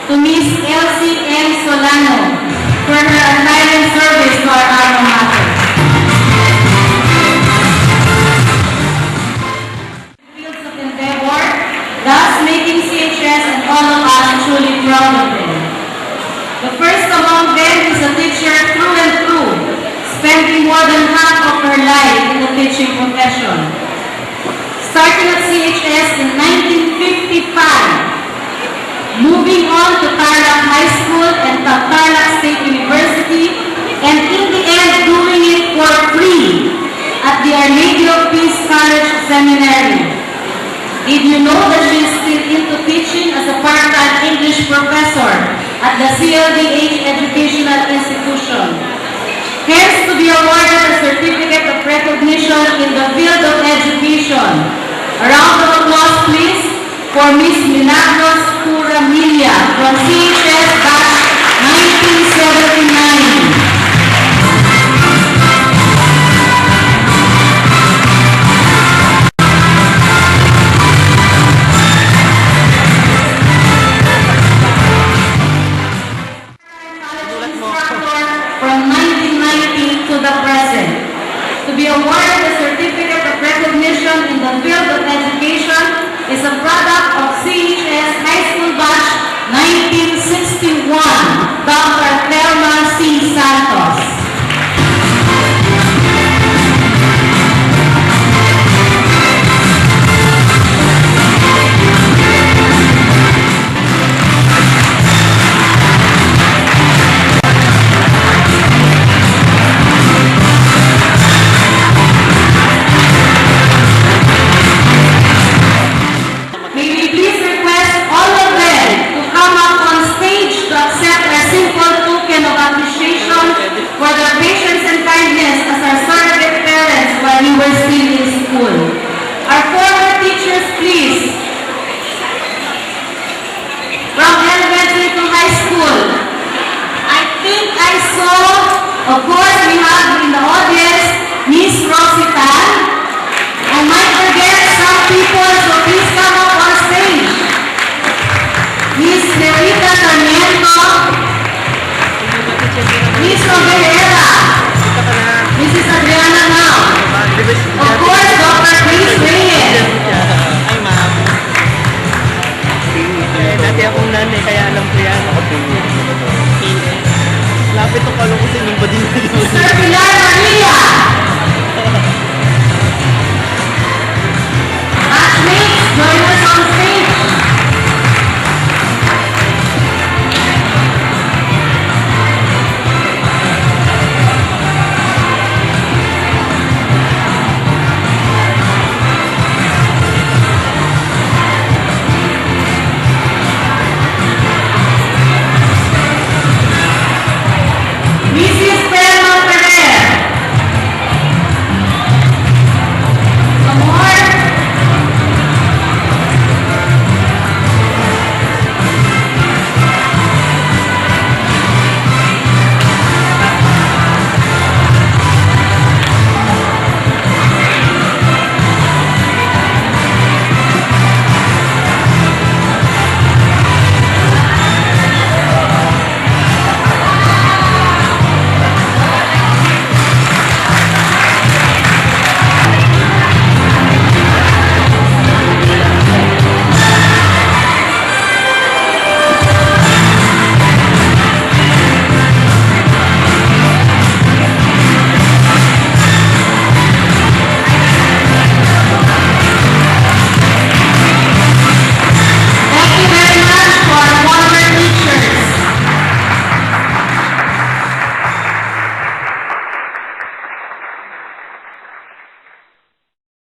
to Miss Elsie M. Solano for her untiring service to our alma mater. Fields of endeavor, thus making CHS and all of us truly proud of them. The first among them is a teacher through and through, spending more than half of her life in the teaching profession. Starting at CHS in 1955, moving on to Tarlac High School and Tarlac State University, and in the end doing it for free at the Our Lady of Peace College Seminary. Did you know that she is still into teaching as a part-time English professor at the CLDH Educational Institution? Hence to be awarded a certificate of recognition in the field of education. A round of applause please for Miss Milagros Curamilia from CHS Batch 1979. From 1990 to the present. To be awarded a certificate of recognition in the field of education is a product of CHS High School Batch 1961, Dr. Thelma C. Santos. For their patience and kindness as our surrogate parents while we were still in school. Our former teachers, please. From elementary to high school. I think I saw, of course, we have in the audience, Miss Rosita. I might forget some people, so please come up on stage. Miss Nerita Sarmiento. Miss Noguera, Mrs. Adriana Now, of course, Dr. Grace Reyes. Ay, ma'am. Dati akong nanay, kaya alam ko yan. Lapit ang kalong ko sa inyong badin. Sir Pilar Maria.